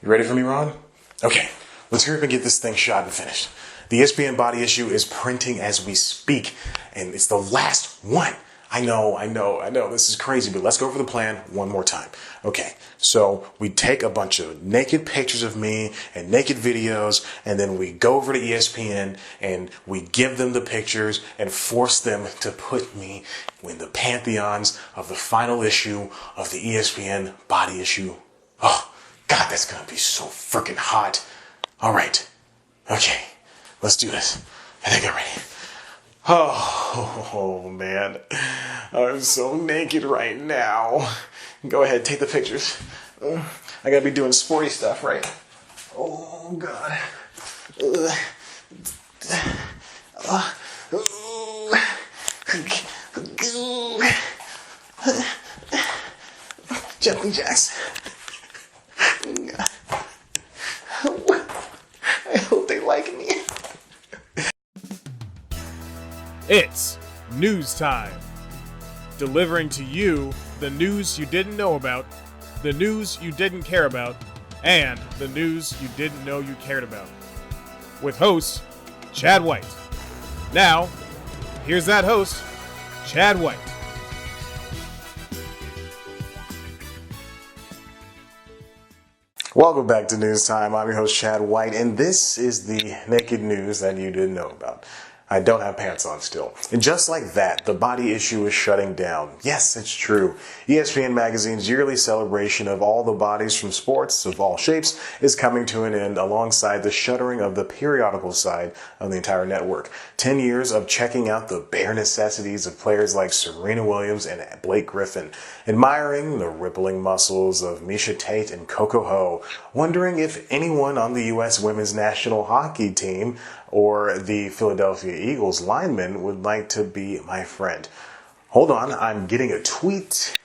You ready for me, Ron? Okay, let's hurry up and get this thing shot and finished. The ESPN body issue is printing as we speak, and it's the last one. I know, this is crazy, but let's go over the plan one more time. Okay, so we take a bunch of naked pictures of me and naked videos, and then we go over to ESPN and we give them the pictures and force them to put me in the pantheons of the final issue of the ESPN body issue. Oh, God, that's gonna be so freaking hot. All right, okay, let's do this. I think I'm ready. Oh, man, I'm so naked right now. Go ahead, take the pictures. I gotta be doing sporty stuff, right? Oh, God. Jumping jacks. I hope they like me. It's news time. Delivering to you the news you didn't know about, the news you didn't care about, and the news you didn't know you cared about. With host, Chad White. Now, here's that host, Chad White. Welcome back to News Time. I'm your host, Chad White, and this is the naked news that you didn't know about. I don't have pants on still. And just like that, the body issue is shutting down. Yes, it's true. ESPN Magazine's yearly celebration of all the bodies from sports of all shapes is coming to an end alongside the shuttering of the periodical side of the entire network. 10 years of checking out the bare necessities of players like Serena Williams and Blake Griffin, admiring the rippling muscles of Misha Tate and Coco Ho, wondering if anyone on the U.S. women's national hockey team or the Philadelphia Eagles lineman would like to be my friend. Hold on, I'm getting a tweet.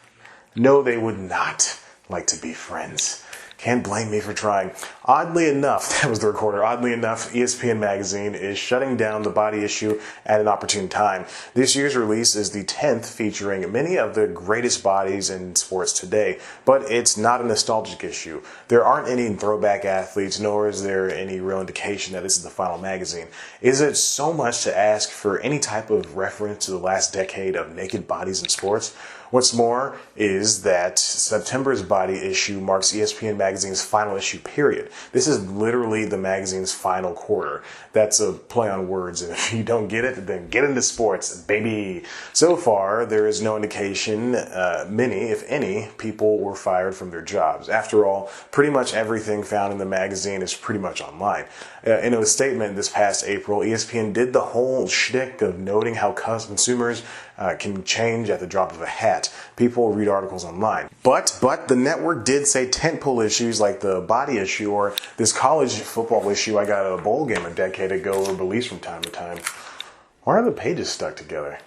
No, they would not like to be friends. Can't blame me for trying. Oddly enough, that was the recorder. Oddly enough, ESPN Magazine is shutting down the body issue at an opportune time. This year's release is the 10th, featuring many of the greatest bodies in sports today, but it's not a nostalgic issue. There aren't any throwback athletes, nor is there any real indication that this is the final magazine. Is it so much to ask for any type of reference to the last decade of naked bodies in sports? What's more is that September's body issue marks ESPN Magazine's final issue period. This is literally the magazine's final quarter. That's a play on words, and if you don't get it, then get into sports, baby. So far, there is no indication many, if any, people were fired from their jobs. After all, pretty much everything found in the magazine is pretty much online. In a statement this past April, ESPN did the whole shtick of noting how consumers can change at the drop of a hat. People read articles online. But the network did say tentpole issues like the body issue or this college football issue I got at a bowl game a decade ago were released from time to time. Why are the pages stuck together?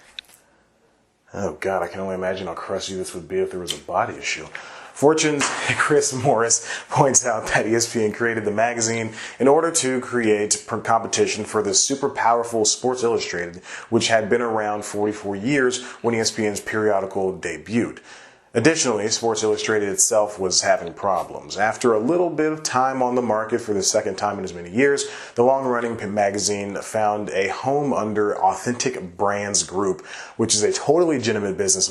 Oh God, I can only imagine how crusty this would be if there was a body issue. Fortune's Chris Morris points out that ESPN created the magazine in order to create competition for the super powerful Sports Illustrated, which had been around 44 years when ESPN's periodical debuted. Additionally, Sports Illustrated itself was having problems. After a little bit of time on the market for the second time in as many years, the long-running magazine found a home under Authentic Brands Group, which is a totally legitimate business,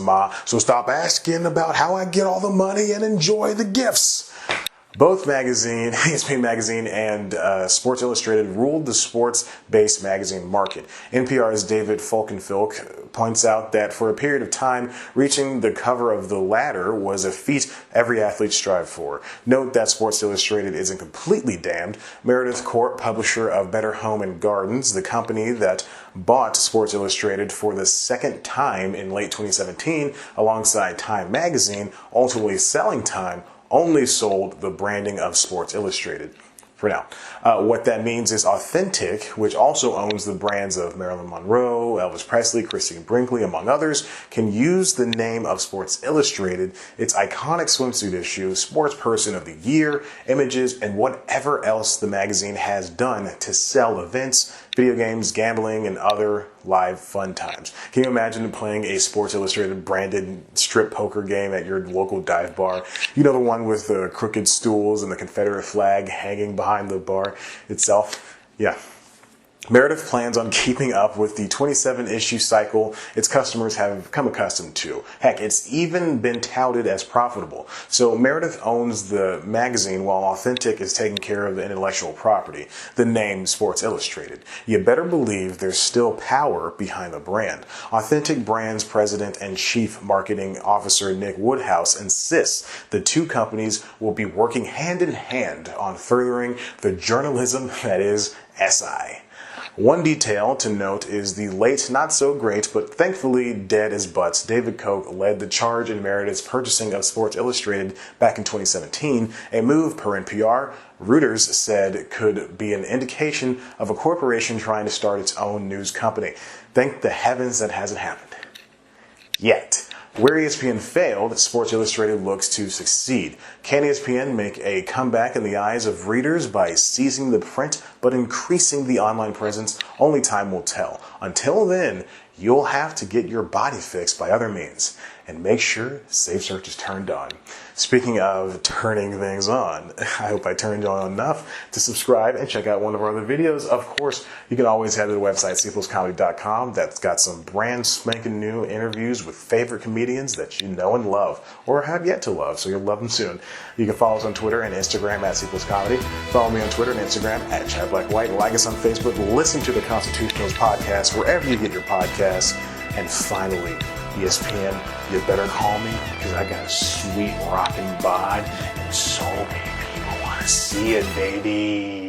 so stop asking about how I get all the money and enjoy the gifts. Both ESPN Magazine and Sports Illustrated ruled the sports-based magazine market. NPR's David Folkenfilk points out that for a period of time, reaching the cover of the latter was a feat every athlete strived for. Note that Sports Illustrated isn't completely damned. Meredith Court, publisher of Better Home and Gardens, the company that bought Sports Illustrated for the second time in late 2017, alongside Time Magazine, ultimately selling Time, only sold the branding of Sports Illustrated for now. What that means is Authentic, which also owns the brands of Marilyn Monroe, Elvis Presley, Christine Brinkley, among others, can use the name of Sports Illustrated, its iconic swimsuit issue, Sports Person of the Year, images, and whatever else the magazine has done to sell events, video games, gambling, and other live fun times. Can you imagine playing a Sports Illustrated branded strip poker game at your local dive bar? You know, the one with the crooked stools and the Confederate flag hanging behind the bar itself? Yeah. Meredith plans on keeping up with the 27-issue cycle its customers have come accustomed to. Heck, it's even been touted as profitable. So Meredith owns the magazine while Authentic is taking care of the intellectual property, the name Sports Illustrated. You better believe there's still power behind the brand. Authentic Brands President and Chief Marketing Officer Nick Woodhouse insists the two companies will be working hand in hand on furthering the journalism that is SI. One detail to note is the late, not so great, but thankfully dead as butts, David Koch led the charge in Meredith's purchasing of Sports Illustrated back in 2017, a move, per NPR, Reuters said could be an indication of a corporation trying to start its own news company. Thank the heavens that hasn't happened. Yet. Where ESPN failed, Sports Illustrated looks to succeed. Can ESPN make a comeback in the eyes of readers by seizing the print but increasing the online presence? Only time will tell. Until then, you'll have to get your body fixed by other means. And make sure Safe Search is turned on. Speaking of turning things on, I hope I turned you on enough to subscribe and check out one of our other videos. Of course, you can always head to the website, cpluscomedy.com. That's got some brand spanking new interviews with favorite comedians that you know and love, or have yet to love, so you'll love them soon. You can follow us on Twitter and Instagram at cpluscomedy. Follow me on Twitter and Instagram at ChadBlackWhite. Like us on Facebook. Listen to the Constitutionals podcast wherever you get your podcasts. And finally, ESPN, you better call me because I got a sweet rockin' bod and so many people want to see it, baby.